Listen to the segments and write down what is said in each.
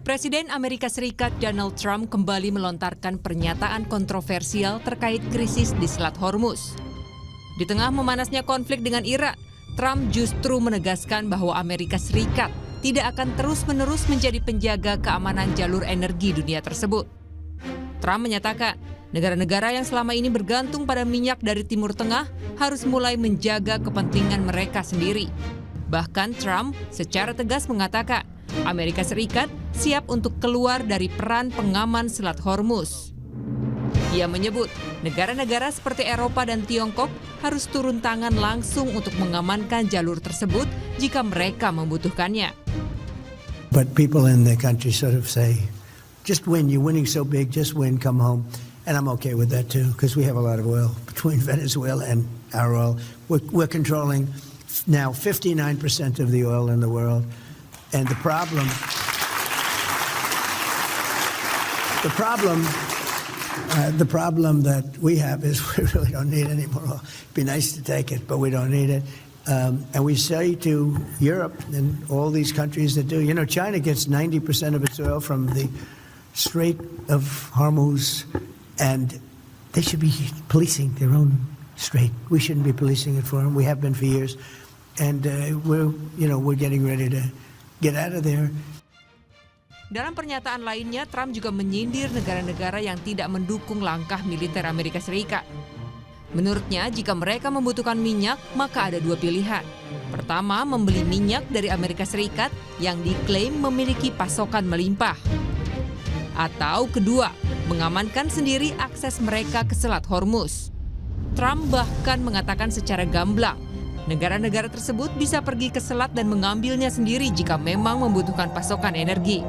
Presiden Amerika Serikat Donald Trump kembali melontarkan pernyataan kontroversial terkait krisis di Selat Hormuz. Di tengah memanasnya konflik dengan Iran, Trump justru menegaskan bahwa Amerika Serikat tidak akan terus-menerus menjadi penjaga keamanan jalur energi dunia tersebut. Trump menyatakan, negara-negara yang selama ini bergantung pada minyak dari Timur Tengah harus mulai menjaga kepentingan mereka sendiri. Bahkan Trump secara tegas mengatakan, Amerika Serikat siap untuk keluar dari peran pengaman Selat Hormuz. Ia menyebut negara-negara seperti Eropa dan Tiongkok harus turun tangan langsung untuk mengamankan jalur tersebut jika mereka membutuhkannya. But people in the country sort of say, just win, you're winning so big, just win, come home. And I'm okay with that too, because we have a lot of oil between Venezuela and our oil. We're controlling now 59% of the oil in the world. And the problem that we have is we really don't need any more oil. It'd be nice to take it, but we don't need it. And we say to Europe and all these countries that do, China gets 90% of its oil from the Strait of Hormuz, and they should be policing their own strait. We shouldn't be policing it for them. We have been for years, and we're getting ready to get out of there. Dalam pernyataan lainnya, Trump juga menyindir negara-negara yang tidak mendukung langkah militer Amerika Serikat. Menurutnya, jika mereka membutuhkan minyak, maka ada dua pilihan. Pertama, membeli minyak dari Amerika Serikat yang diklaim memiliki pasokan melimpah. Atau kedua, mengamankan sendiri akses mereka ke Selat Hormuz. Trump bahkan mengatakan secara gamblang, negara-negara tersebut bisa pergi ke selat dan mengambilnya sendiri jika memang membutuhkan pasokan energi.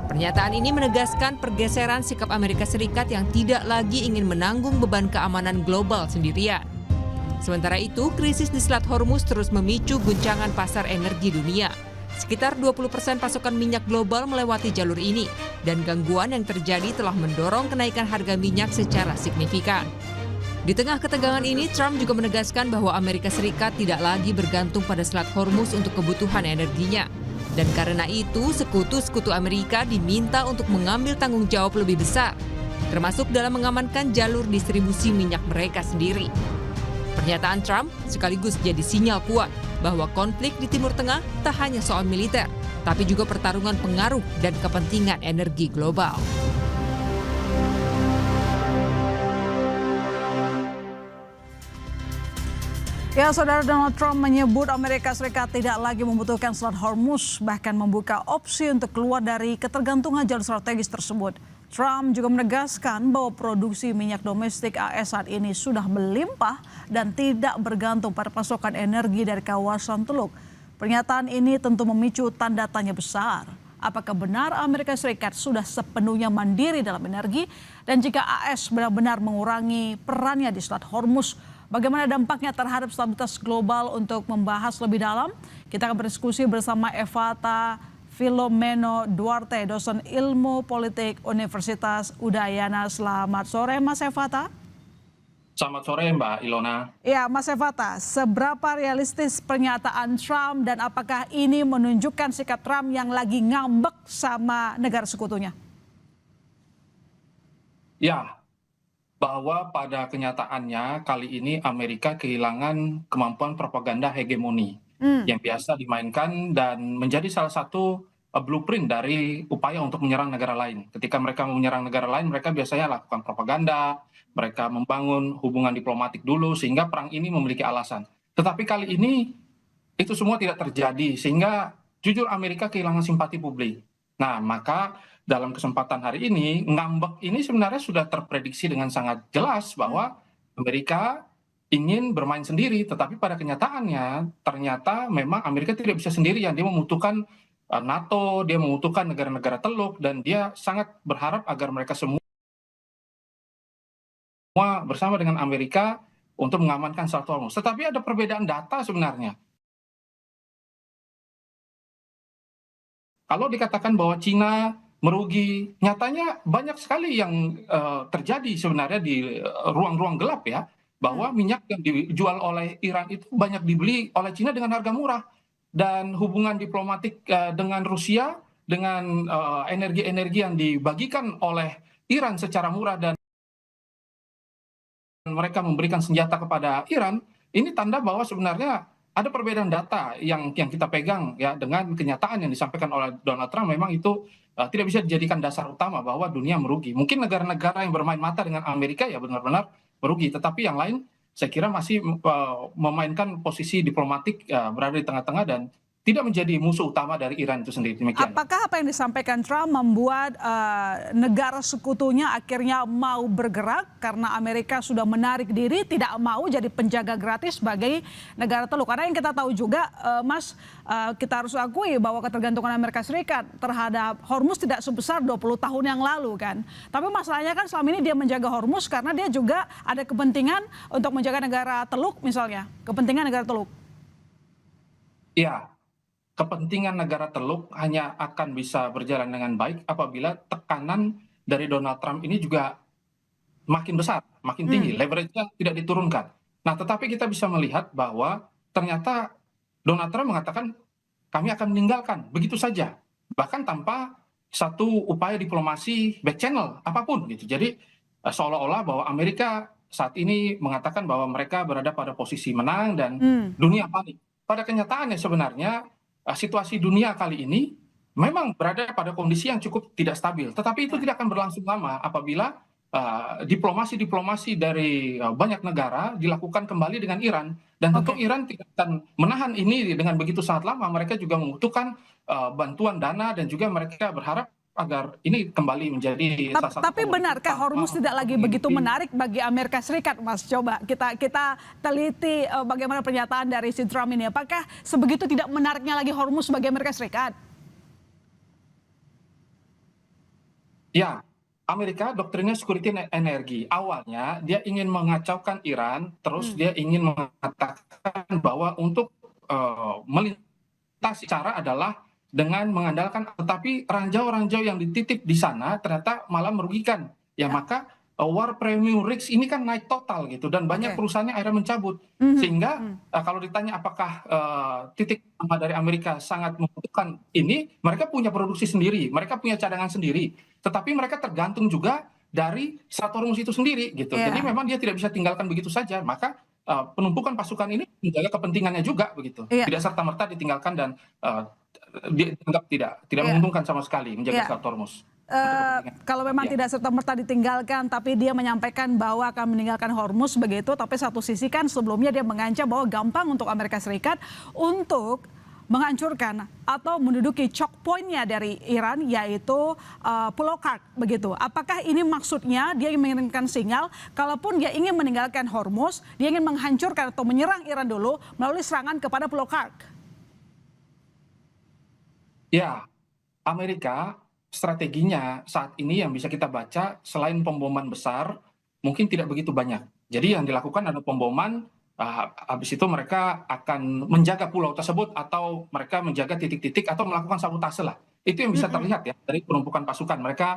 Pernyataan ini menegaskan pergeseran sikap Amerika Serikat yang tidak lagi ingin menanggung beban keamanan global sendirian. Sementara itu, krisis di Selat Hormuz terus memicu guncangan pasar energi dunia. Sekitar 20% pasokan minyak global melewati jalur ini, dan gangguan yang terjadi telah mendorong kenaikan harga minyak secara signifikan. Di tengah ketegangan ini, Trump juga menegaskan bahwa Amerika Serikat tidak lagi bergantung pada Selat Hormuz untuk kebutuhan energinya. Dan karena itu, sekutu-sekutu Amerika diminta untuk mengambil tanggung jawab lebih besar, termasuk dalam mengamankan jalur distribusi minyak mereka sendiri. Pernyataan Trump sekaligus jadi sinyal kuat bahwa konflik di Timur Tengah tak hanya soal militer, tapi juga pertarungan pengaruh dan kepentingan energi global. Ya, Saudara, Donald Trump menyebut Amerika Serikat tidak lagi membutuhkan Selat Hormuz, bahkan membuka opsi untuk keluar dari ketergantungan jalur strategis tersebut. Trump juga menegaskan bahwa produksi minyak domestik AS saat ini sudah melimpah dan tidak bergantung pada pasokan energi dari kawasan Teluk. Pernyataan ini tentu memicu tanda tanya besar. Apakah benar Amerika Serikat sudah sepenuhnya mandiri dalam energi? Dan jika AS benar-benar mengurangi perannya di Selat Hormuz, bagaimana dampaknya terhadap stabilitas global? Untuk membahas lebih dalam, kita akan berdiskusi bersama Evata Filomeno Duarte, dosen ilmu politik Universitas Udayana. Selamat sore, Mas Evata. Selamat sore, Mbak Ilona. Ya, Mas Evata, seberapa realistis pernyataan Trump dan apakah ini menunjukkan sikap Trump yang lagi ngambek sama negara sekutunya? Ya, bahwa pada kenyataannya kali ini Amerika kehilangan kemampuan propaganda hegemoni yang biasa dimainkan dan menjadi salah satu blueprint dari upaya untuk menyerang negara lain. Ketika mereka mau menyerang negara lain, mereka biasanya lakukan propaganda, mereka membangun hubungan diplomatik dulu sehingga perang ini memiliki alasan. Tetapi kali ini itu semua tidak terjadi sehingga jujur Amerika kehilangan simpati publik. Nah, maka dalam kesempatan hari ini, ngambek ini sebenarnya sudah terprediksi dengan sangat jelas bahwa Amerika ingin bermain sendiri, tetapi pada kenyataannya ternyata memang Amerika tidak bisa sendirian. Dia membutuhkan NATO, dia membutuhkan negara-negara Teluk, dan dia sangat berharap agar mereka semua bersama dengan Amerika untuk mengamankan Selat Hormuz. Tetapi ada perbedaan data sebenarnya. Kalau dikatakan bahwa Cina merugi, nyatanya banyak sekali yang terjadi sebenarnya di ruang-ruang gelap ya, bahwa minyak yang dijual oleh Iran itu banyak dibeli oleh Cina dengan harga murah, dan hubungan diplomatik dengan Rusia dengan energi-energi yang dibagikan oleh Iran secara murah dan mereka memberikan senjata kepada Iran, ini tanda bahwa sebenarnya ada perbedaan data yang kita pegang ya dengan kenyataan yang disampaikan oleh Donald Trump. Memang itu tidak bisa dijadikan dasar utama bahwa dunia merugi. Mungkin negara-negara yang bermain mata dengan Amerika ya benar-benar merugi, tetapi yang lain saya kira masih memainkan posisi diplomatik berada di tengah-tengah dan tidak menjadi musuh utama dari Iran itu sendiri. Demikian. Apakah apa yang disampaikan Trump membuat negara sekutunya akhirnya mau bergerak karena Amerika sudah menarik diri, tidak mau jadi penjaga gratis sebagai negara teluk? Karena yang kita tahu juga, Mas, kita harus akui bahwa ketergantungan Amerika Serikat terhadap Hormuz tidak sebesar 20 tahun yang lalu kan. Tapi masalahnya kan selama ini dia menjaga Hormuz karena dia juga ada kepentingan untuk menjaga negara teluk misalnya, kepentingan negara teluk. Ya. Kepentingan negara teluk hanya akan bisa berjalan dengan baik apabila tekanan dari Donald Trump ini juga makin besar, makin tinggi, leverage-nya tidak diturunkan. Nah, tetapi kita bisa melihat bahwa ternyata Donald Trump mengatakan kami akan meninggalkan begitu saja, bahkan tanpa satu upaya diplomasi back channel apapun gitu. Jadi seolah-olah bahwa Amerika saat ini mengatakan bahwa mereka berada pada posisi menang dan dunia panik. Pada kenyataannya sebenarnya situasi dunia kali ini memang berada pada kondisi yang cukup tidak stabil. Tetapi itu tidak akan berlangsung lama apabila diplomasi-diplomasi dari banyak negara dilakukan kembali dengan Iran. Dan tentu Iran tidak akan menahan ini dengan begitu sangat lama. Mereka juga membutuhkan bantuan dana dan juga mereka berharap agar ini kembali menjadi salah satu. Tapi benarkah Hormuz tidak lagi begitu menarik bagi Amerika Serikat, Mas? Coba kita teliti bagaimana pernyataan dari si Trump ini. Apakah sebegitu tidak menariknya lagi Hormuz bagi Amerika Serikat? Ya, Amerika doktrinnya security energi. Awalnya dia ingin mengacaukan Iran, terus dia ingin mengatakan bahwa untuk melintasi cara adalah dengan mengandalkan, tetapi ranjau-ranjau yang dititip di sana ternyata malah merugikan. Ya, maka war premium risk ini kan naik total gitu dan banyak perusahaannya akhirnya mencabut. Sehingga kalau ditanya apakah titik utama dari Amerika sangat membutuhkan ini, mereka punya produksi sendiri, mereka punya cadangan sendiri, tetapi mereka tergantung juga dari Selat Hormuz itu sendiri gitu. Jadi memang dia tidak bisa tinggalkan begitu saja. Maka penumpukan pasukan ini menjaga kepentingannya juga begitu. Tidak serta-merta ditinggalkan dan dianggap tidak menguntungkan sama sekali menjaga Selat Hormuz. Kalau memang tidak serta-merta ditinggalkan, tapi dia menyampaikan bahwa akan meninggalkan Hormuz begitu, tapi satu sisi kan sebelumnya dia mengancam bahwa gampang untuk Amerika Serikat untuk menghancurkan atau menduduki choke point-nya dari Iran, yaitu Pulau Kark begitu. Apakah ini maksudnya dia ingin mengirimkan sinyal kalaupun dia ingin meninggalkan Hormuz, dia ingin menghancurkan atau menyerang Iran dulu melalui serangan kepada Pulau Kark? Ya, Amerika strateginya saat ini yang bisa kita baca selain pemboman besar mungkin tidak begitu banyak. Jadi yang dilakukan adalah pemboman, habis itu mereka akan menjaga pulau tersebut atau mereka menjaga titik-titik atau melakukan sabotase lah. Itu yang bisa terlihat ya dari penumpukan pasukan. Mereka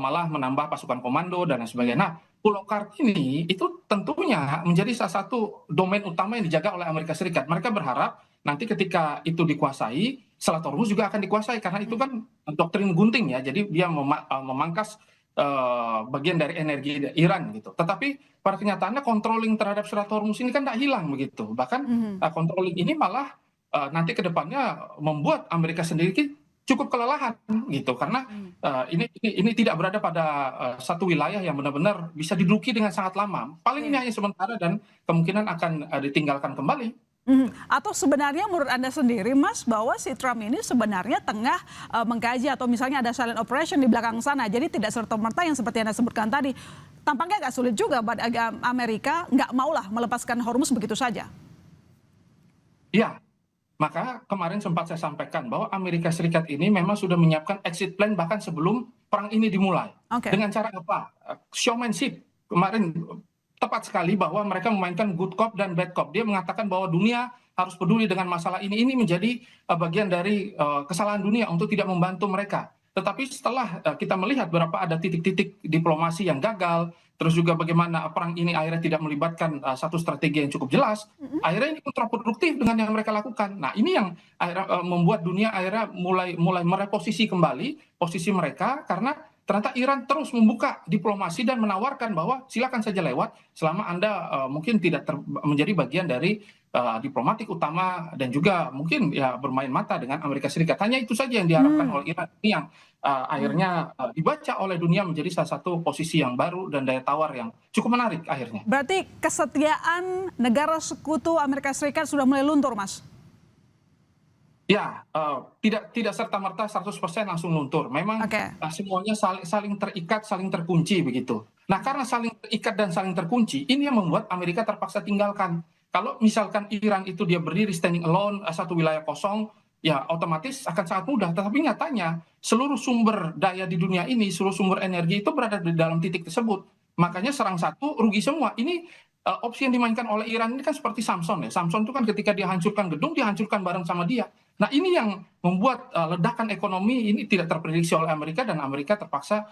malah menambah pasukan komando dan lain sebagainya. Nah, Pulau Kark ini itu tentunya menjadi salah satu domain utama yang dijaga oleh Amerika Serikat. Mereka berharap nanti ketika itu dikuasai, Selat Hormuz juga akan dikuasai karena itu kan doktrin gunting ya. Jadi dia memangkas bagian dari energi Iran gitu. Tetapi pada kenyataannya controlling terhadap Selat Hormuz ini kan tidak hilang begitu. Bahkan controlling ini malah nanti ke depannya membuat Amerika sendiri cukup kelelahan gitu karena ini tidak berada pada satu wilayah yang benar-benar bisa diduduki dengan sangat lama. Paling ini hanya sementara dan kemungkinan akan ditinggalkan kembali. Atau sebenarnya menurut Anda sendiri, Mas, bahwa si Trump ini sebenarnya tengah mengkaji atau misalnya ada silent operation di belakang sana, jadi tidak serta-merta yang seperti Anda sebutkan tadi. Tampaknya agak sulit juga buat Amerika nggak maulah melepaskan Hormuz begitu saja. Iya, maka kemarin sempat saya sampaikan bahwa Amerika Serikat ini memang sudah menyiapkan exit plan bahkan sebelum perang ini dimulai. Dengan cara apa? Showmanship. Kemarin tepat sekali bahwa mereka memainkan good cop dan bad cop. Dia mengatakan bahwa dunia harus peduli dengan masalah ini. Ini menjadi bagian dari kesalahan dunia untuk tidak membantu mereka. Tetapi setelah kita melihat berapa ada titik-titik diplomasi yang gagal, terus juga bagaimana perang ini akhirnya tidak melibatkan satu strategi yang cukup jelas, akhirnya ini kontraproduktif dengan yang mereka lakukan. Nah ini yang akhirnya membuat dunia akhirnya mulai mereposisi kembali posisi mereka, karena ternyata Iran terus membuka diplomasi dan menawarkan bahwa silakan saja lewat selama Anda mungkin tidak menjadi bagian dari diplomatik utama, dan juga mungkin ya bermain mata dengan Amerika Serikat. Hanya itu saja yang diharapkan oleh Iran. Ini yang akhirnya dibaca oleh dunia menjadi salah satu posisi yang baru dan daya tawar yang cukup menarik akhirnya. Berarti kesetiaan negara sekutu Amerika Serikat sudah mulai luntur, Mas? Ya, tidak serta-merta 100% langsung luntur. Memang semuanya saling terikat, saling terkunci begitu. Nah, karena saling terikat dan saling terkunci, ini yang membuat Amerika terpaksa tinggalkan. Kalau misalkan Iran itu dia berdiri standing alone, satu wilayah kosong, ya otomatis akan sangat mudah. Tetapi nyatanya seluruh sumber daya di dunia ini, seluruh sumber energi itu berada di dalam titik tersebut. Makanya serang satu, rugi semua. Ini opsi yang dimainkan oleh Iran ini kan seperti Samson ya. Samson itu kan ketika dia hancurkan gedung, dihancurkan bareng sama dia. Nah ini yang membuat ledakan ekonomi ini tidak terprediksi oleh Amerika, dan Amerika terpaksa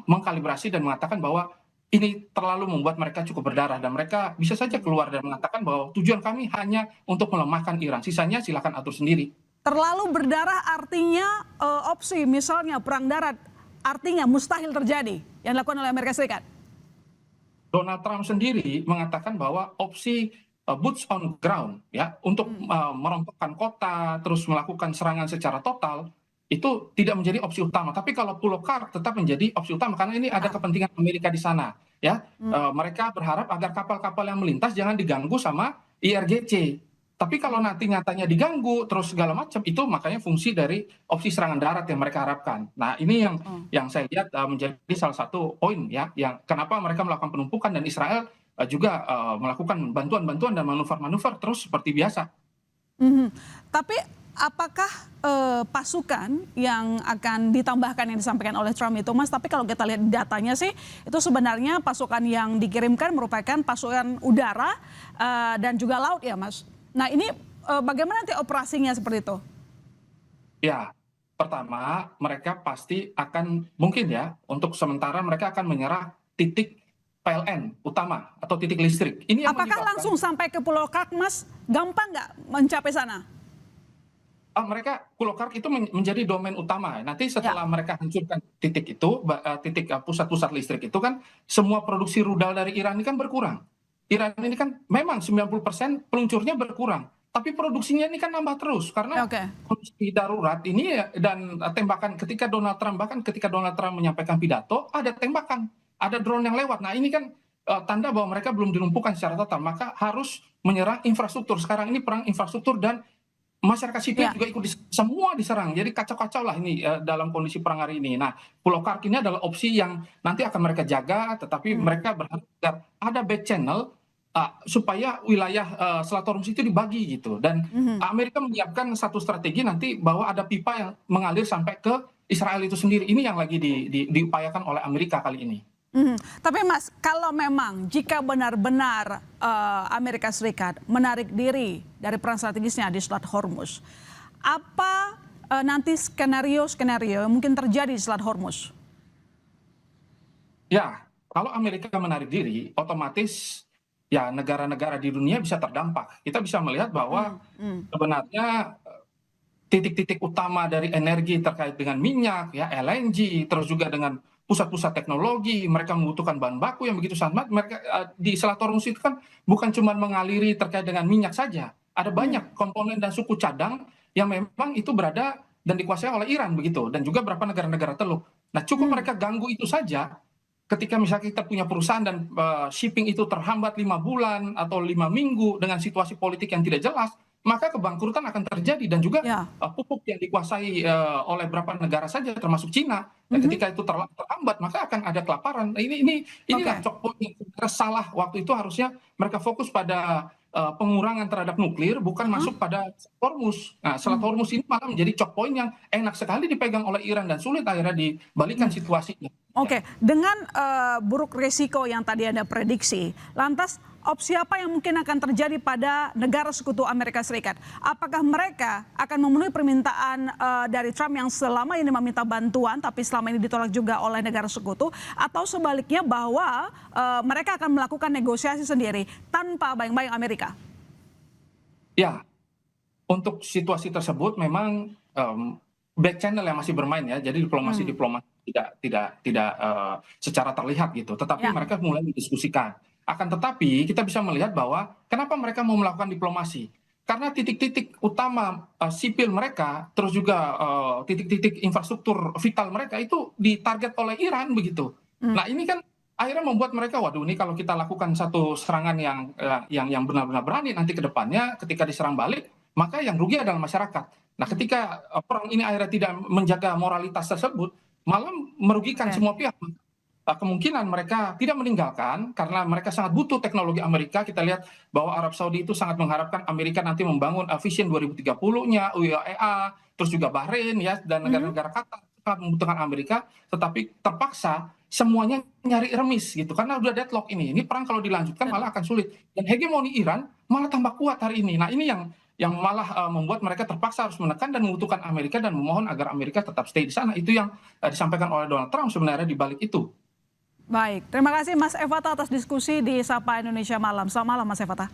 mengkalibrasi dan mengatakan bahwa ini terlalu membuat mereka cukup berdarah, dan mereka bisa saja keluar dan mengatakan bahwa tujuan kami hanya untuk melemahkan Iran, sisanya silakan atur sendiri. Terlalu berdarah artinya opsi misalnya perang darat artinya mustahil terjadi yang dilakukan oleh Amerika Serikat. Donald Trump sendiri mengatakan bahwa opsi boots on ground ya untuk merontokkan kota terus melakukan serangan secara total itu tidak menjadi opsi utama. Tapi kalau Pulau Kark tetap menjadi opsi utama karena ini ada kepentingan Amerika di sana ya. Mereka berharap agar kapal-kapal yang melintas jangan diganggu sama IRGC. Tapi kalau nanti nyatanya diganggu terus segala macam, itu makanya fungsi dari opsi serangan darat yang mereka harapkan. Nah ini yang saya lihat menjadi salah satu poin ya, yang kenapa mereka melakukan penumpukan, dan Israel juga melakukan bantuan-bantuan dan manuver-manuver terus seperti biasa. Tapi apakah pasukan yang akan ditambahkan yang disampaikan oleh Trump itu, Mas? Tapi kalau kita lihat datanya sih, itu sebenarnya pasukan yang dikirimkan merupakan pasukan udara dan juga laut ya, Mas? Nah ini bagaimana nanti operasinya seperti itu? Ya, pertama mereka pasti akan mungkin ya untuk sementara mereka akan menyerah titik PLN utama atau titik listrik. Ini yang apakah langsung sampai ke Pulau Kark, Mas? Gampang nggak mencapai sana? Mereka Pulau Kark itu menjadi domain utama. Nanti setelah mereka hancurkan titik itu, titik pusat-pusat listrik itu kan semua produksi rudal dari Iran ini kan berkurang. Iran ini kan memang 90% peluncurnya berkurang, tapi produksinya ini kan nambah terus karena kondisi darurat ini dan tembakan ketika Donald Trump, bahkan ketika Donald Trump menyampaikan pidato ada tembakan, ada drone yang lewat. Nah ini kan tanda bahwa mereka belum dilumpuhkan secara total, maka harus menyerang infrastruktur. Sekarang ini perang infrastruktur dan masyarakat sipil juga ikut semua diserang. Jadi kacau-kacau lah ini dalam kondisi perang hari ini. Nah, Pulau Kark ini adalah opsi yang nanti akan mereka jaga, tetapi mereka berharap ada back channel supaya wilayah Selat Hormuz itu dibagi gitu. Dan Amerika menyiapkan satu strategi nanti bahwa ada pipa yang mengalir sampai ke Israel itu sendiri. Ini yang lagi diupayakan oleh Amerika kali ini. Tapi Mas, kalau memang jika benar-benar Amerika Serikat menarik diri dari peran strategisnya di Selat Hormuz, apa nanti skenario-skenario yang mungkin terjadi di Selat Hormuz? Ya, kalau Amerika menarik diri, otomatis ya negara-negara di dunia bisa terdampak. Kita bisa melihat bahwa sebenarnya titik-titik utama dari energi terkait dengan minyak, ya LNG, terus juga dengan pusat-pusat teknologi, mereka membutuhkan bahan baku yang begitu sangat. Mereka di Selat Hormuz itu kan bukan cuma mengaliri terkait dengan minyak saja, ada banyak komponen dan suku cadang yang memang itu berada dan dikuasai oleh Iran begitu, dan juga beberapa negara-negara Teluk. Nah cukup mereka ganggu itu saja, ketika misalnya kita punya perusahaan dan shipping itu terhambat 5 bulan atau 5 minggu dengan situasi politik yang tidak jelas, maka kebangkrutan akan terjadi. Dan juga pupuk yang dikuasai oleh beberapa negara saja termasuk Cina, ketika itu terhambat maka akan ada kelaparan. Inilah cok poin yang salah waktu itu. Harusnya mereka fokus pada pengurangan terhadap nuklir, bukan masuk pada Hormuz. Nah, Selat Hormuz ini malah menjadi cok poin yang enak sekali dipegang oleh Iran dan sulit akhirnya dibalikan situasinya. Oke, dengan buruk risiko yang tadi Anda prediksi, lantas opsi apa yang mungkin akan terjadi pada negara sekutu Amerika Serikat? Apakah mereka akan memenuhi permintaan dari Trump yang selama ini meminta bantuan tapi selama ini ditolak juga oleh negara sekutu, atau sebaliknya bahwa mereka akan melakukan negosiasi sendiri tanpa bayang-bayang Amerika? Ya, untuk situasi tersebut memang back channel yang masih bermain ya, jadi diplomasi tidak secara terlihat gitu, tetapi Ya. mereka mulai mendiskusikan. Akan tetapi kita bisa melihat bahwa kenapa mereka mau melakukan diplomasi? Karena titik-titik utama sipil mereka, terus juga titik-titik infrastruktur vital mereka itu ditarget oleh Iran begitu. Nah ini kan akhirnya membuat mereka, waduh ini kalau kita lakukan satu serangan yang benar-benar berani nanti ke depannya ketika diserang balik, maka yang rugi adalah masyarakat. Nah ketika perang ini akhirnya tidak menjaga moralitas tersebut, malah merugikan Oke. semua pihak. Kemungkinan mereka tidak meninggalkan karena mereka sangat butuh teknologi Amerika. Kita lihat bahwa Arab Saudi itu sangat mengharapkan Amerika nanti membangun Vision 2030-nya, UAE, terus juga Bahrain ya, dan negara-negara Qatar sangat membutuhkan Amerika, tetapi terpaksa semuanya nyari remis gitu karena udah deadlock ini. Ini perang kalau dilanjutkan malah akan sulit, dan hegemoni Iran malah tambah kuat hari ini. Nah ini yang malah membuat mereka terpaksa harus menekan dan membutuhkan Amerika dan memohon agar Amerika tetap stay di sana. Itu yang disampaikan oleh Donald Trump sebenarnya di balik itu. Baik, terima kasih Mas Evata atas diskusi di Sapa Indonesia Malam. Selamat malam Mas Evata.